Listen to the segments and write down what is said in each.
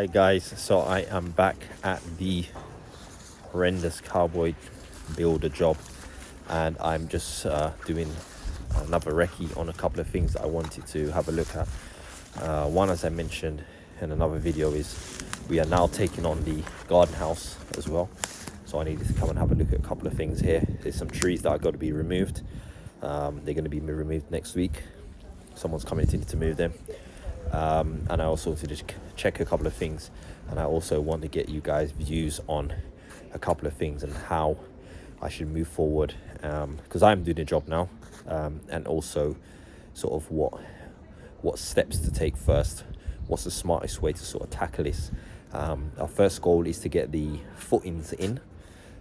Hi guys, so I am back at the horrendous cowboy builder job, and I'm just doing another recce on a couple of things that I wanted to have a look at. One, as I mentioned in another video, is we are now taking on the garden house as well, so I needed to come and have a look at a couple of things here. There's some trees that I've got to be removed. They're going to be removed next week. Someone's coming to move them. And I also wanted to check a couple of things, and I also want to get you guys views on a couple of things and how I should move forward, because I'm doing a job now, and also sort of what steps to take first, what's the smartest way to sort of tackle this. Our first goal is to get the footings in,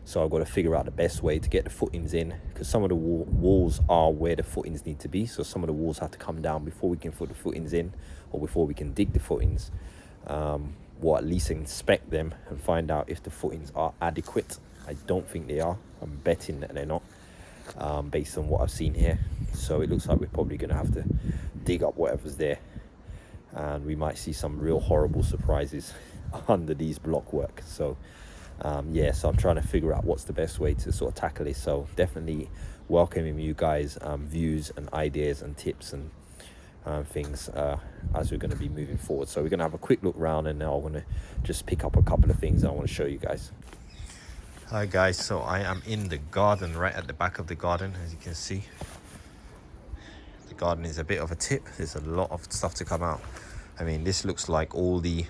so I've got to figure out the best way to get the footings in, because some of the walls are where the footings need to be, so some of the walls have to come down before we can put the footings in, or before we can dig the footings, or at least inspect them and find out if the footings are adequate. I don't think they are. I'm betting that they're not, based on what I've seen here. So it looks like we're probably going to have to dig up whatever's there, and we might see some real horrible surprises under these block work. So yeah, so I'm trying to figure out what's the best way to sort of tackle this. So definitely welcoming you guys views and ideas and tips and things as we're going to be moving forward. So we're going to have a quick look around, and now I'm going to just pick up a couple of things I want to show you guys. Hi guys, so I am in the garden, right at the back of the garden. As you can see, the garden is a bit of a tip. There's a lot of stuff to come out. I mean, this looks like all the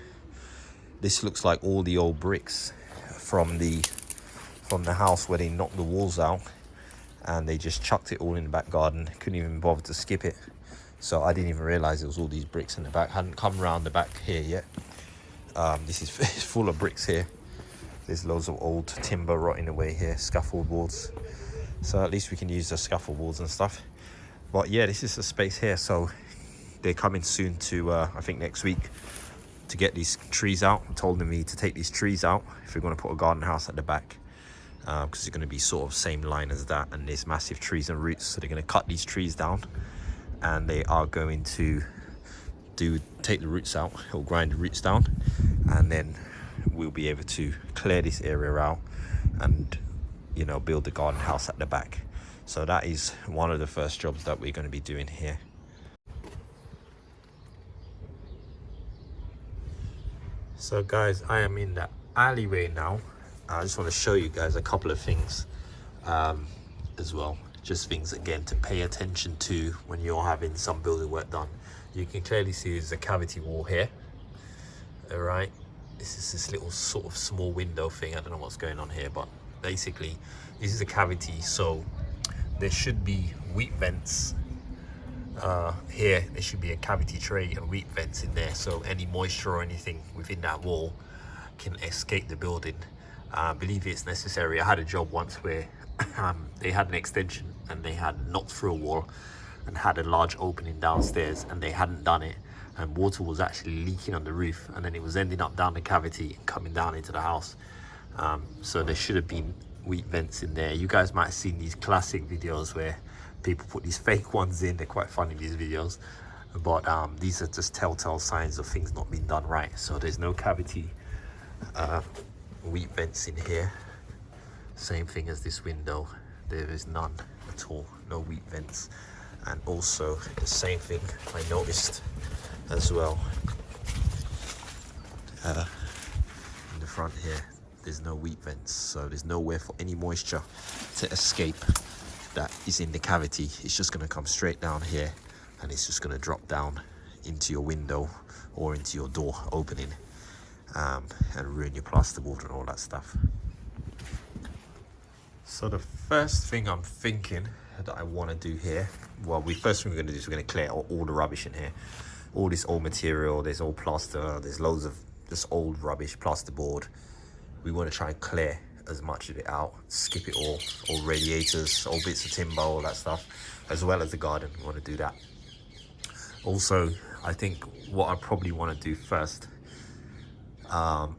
old bricks from the house where they knocked the walls out, and they just chucked it all in the back garden. Couldn't even bother to skip it. So I didn't even realize there was all these bricks in the back. Hadn't come around the back here yet. This is full of bricks here. There's loads of old timber rotting away here, scaffold boards. So at least we can use the scaffold boards and stuff. But yeah, this is the space here. So they're coming soon to, I think next week, to get these trees out. I told me to take these trees out if we're going to put a garden house at the back, because it's going to be sort of same line as that, and there's massive trees and roots. So they're going to cut these trees down, and they are going to take the roots out, or grind the roots down, and then we'll be able to clear this area out and, you know, build the garden house at the back. So that is one of the first jobs that we're going to be doing here. So guys, I am in the alleyway now. I just want to show you guys a couple of things as well. Just things, again, to pay attention to when you're having some building work done. You can clearly see there's a cavity wall here. All right, this is this little sort of small window thing. I don't know what's going on here, but basically this is a cavity. So there should be wheat vents here. There should be a cavity tray and wheat vents in there, so any moisture or anything within that wall can escape the building. I believe it's necessary. I had a job once where they had an extension and they had knocked through a wall and had a large opening downstairs, and they hadn't done it, and water was actually leaking on the roof, and then it was ending up down the cavity and coming down into the house. So there should have been wheat vents in there. You guys might have seen these classic videos where people put these fake ones in. They're quite funny, these videos, but these are just telltale signs of things not being done right. So there's no cavity wheat vents in here. Same thing as this window, there is none at all, no wheat vents. And also the same thing I noticed as well in the front here. There's no wheat vents, so there's nowhere for any moisture to escape that is in the cavity. It's just going to come straight down here, and it's just going to drop down into your window or into your door opening, and ruin your plasterboard and all that stuff. So the first thing I'm thinking that I want to do here, well, first thing we're going to do is we're going to clear all the rubbish in here, all this old material. There's old plaster, there's loads of this old rubbish, plasterboard. We want to try and clear as much of it out, skip it all radiators, all bits of timber, all that stuff, as well as the garden. We want to do that. Also, I think what I probably want to do first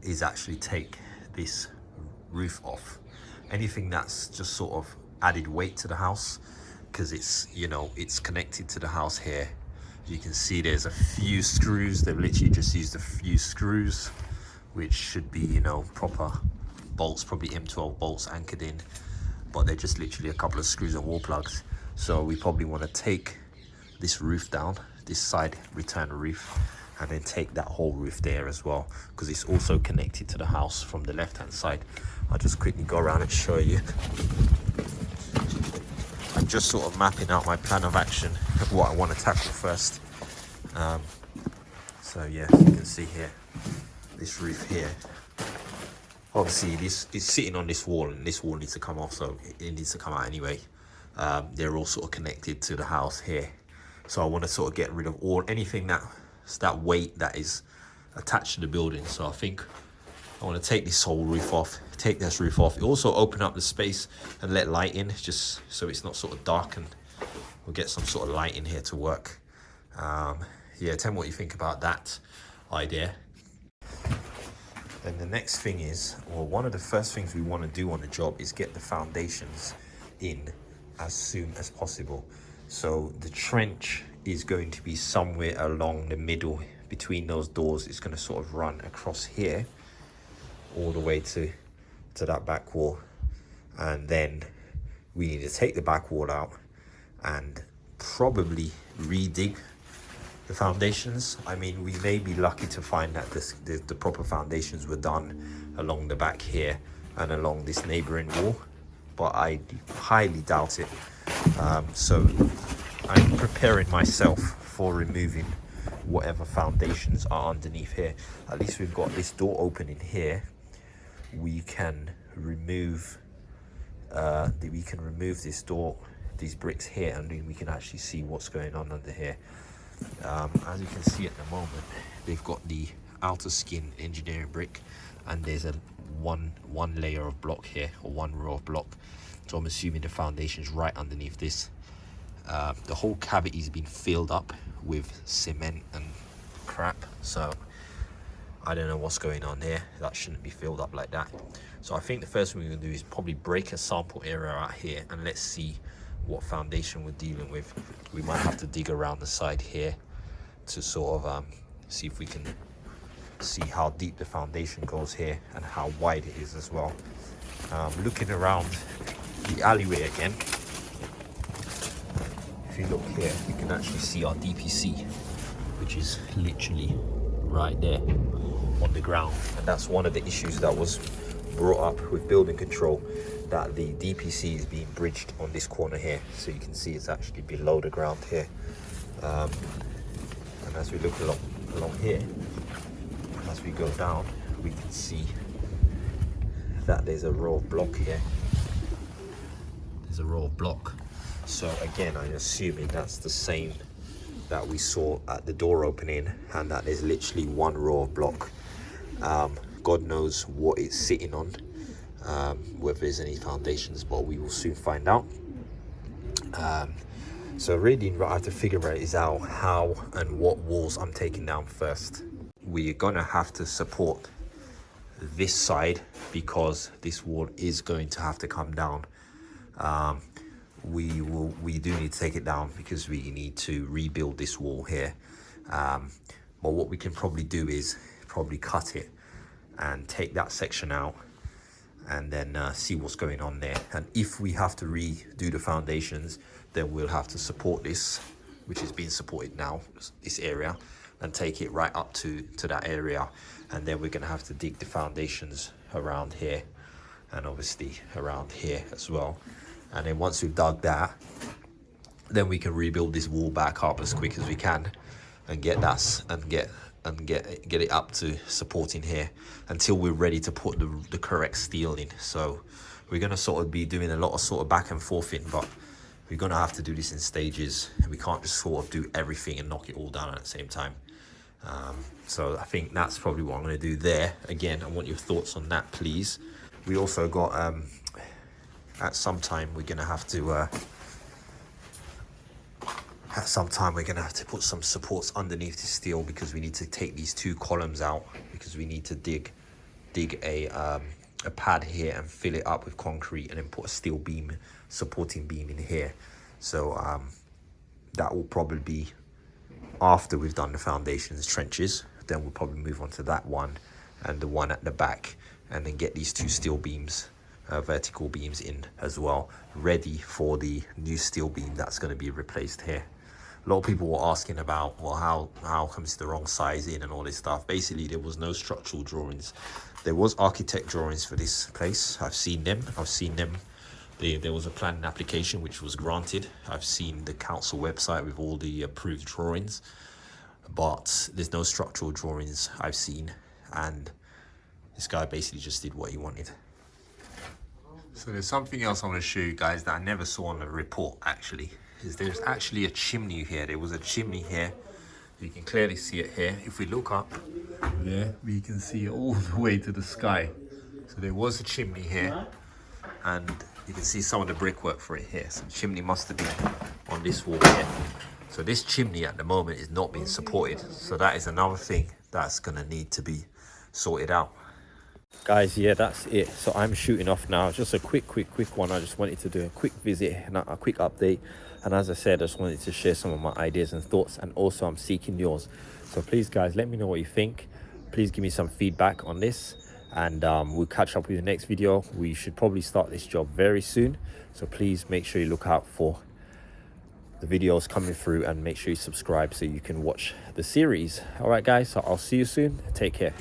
is actually take this roof off. Anything that's just sort of added weight to the house, because it's, you know, it's connected to the house here. You can see there's a few screws. They've literally just used a few screws which should be, you know, proper bolts, probably M12 bolts anchored in, but they're just literally a couple of screws and wall plugs. So we probably want to take this roof down, this side return roof, and then take that whole roof there as well, because it's also connected to the house from the left hand side. I'll just quickly go around and show you. I'm just sort of mapping out my plan of action of what I want to tackle first. So yeah, as you can see here, this roof here, obviously this is sitting on this wall, and this wall needs to come off, so it needs to come out anyway. They're all sort of connected to the house here, so I want to sort of get rid of anything that's that weight that is attached to the building. So I think I want to take this whole roof off, take this roof off. It also open up the space and let light in, just so it's not sort of dark, and we'll get some sort of light in here to work. Yeah, tell me what you think about that idea. And the next thing is, well, one of the first things we want to do on the job is get the foundations in as soon as possible. So the trench is going to be somewhere along the middle between those doors. It's going to sort of run across here all the way to that back wall, and then we need to take the back wall out and probably redig the foundations. I mean, we may be lucky to find that the proper foundations were done along the back here and along this neighboring wall, but I highly doubt it. So I'm preparing myself for removing whatever foundations are underneath here. At least we've got this door opening here. We can remove this door, these bricks here, and then we can actually see what's going on under here. As you can see at the moment, they've got the outer skin engineering brick, and there's a one layer of block here, or one row of block. So I'm assuming the foundation's right underneath this. The whole cavity's been filled up with cement and crap, so I don't know what's going on there. That shouldn't be filled up like that. So I think the first thing we're gonna do is probably break a sample area out here, and let's see what foundation we're dealing with. We might have to dig around the side here to sort of see if we can see how deep the foundation goes here and how wide it is as well. Looking around the alleyway again, if you look here, you can actually see our DPC, which is literally right there on the ground, and that's one of the issues that was brought up with building control, that the DPC is being bridged on this corner here. So you can see it's actually below the ground here, and as we look along here, as we go down, we can see that there's a row of block here. There's a row of block. So again, I'm assuming that's the same that we saw at the door opening, and that there's literally one row of block. God knows what it's sitting on, whether there's any foundations, but we will soon find out. So really what I have to figure out is how and what walls I'm taking down first. We're gonna have to support this side because this wall is going to have to come down. We do need to take it down because we need to rebuild this wall here. But what we can probably do is probably cut it and take that section out, and then see what's going on there. And if we have to redo the foundations, then we'll have to support this, which is being supported now, this area, and take it right up to that area. And then we're gonna have to dig the foundations around here, and obviously around here as well. And then once we've dug that, then we can rebuild this wall back up as quick as we can, and get that, and get it up to supporting here until we're ready to put the correct steel in. So we're gonna sort of be doing a lot of sort of back and forth in, but we're gonna have to do this in stages. We can't just sort of do everything and knock it all down at the same time. So I think that's probably what I'm gonna do there. Again, I want your thoughts on that, please. We also got at some time we're gonna have to put some supports underneath the steel, because we need to take these two columns out, because we need to dig a pad here and fill it up with concrete, and then put a steel beam, supporting beam in here. So that will probably be after we've done the foundations, trenches. Then we'll probably move on to that one, and the one at the back, and then get these two steel beams, vertical beams in as well, ready for the new steel beam that's going to be replaced here. A lot of people were asking about, well, how comes the wrong sizing and all this stuff. Basically, there was no structural drawings. There was architect drawings for this place. I've seen them. There was a planning application which was granted. I've seen the council website with all the approved drawings, but there's no structural drawings I've seen, and this guy basically just did what he wanted. So there's something else I want to show you guys that I never saw on the report actually. There's actually a chimney here. There was a chimney here. You can clearly see it here. If we look up there, we can see it all the way to the sky. So there was a chimney here, and you can see some of the brickwork for it here. So the chimney must have been on this wall here. So this chimney at the moment is not being supported. So that is another thing that's gonna need to be sorted out. Guys, yeah, that's it. So I'm shooting off now. Just a quick one. I just wanted to do a quick visit and a quick update. And as I said, I just wanted to share some of my ideas and thoughts, and also I'm seeking yours. So please, guys, let me know what you think. Please give me some feedback on this, and we'll catch up with the next video. We should probably start this job very soon. So please make sure you look out for the videos coming through, and make sure you subscribe so you can watch the series. All right, guys, so I'll see you soon. Take care.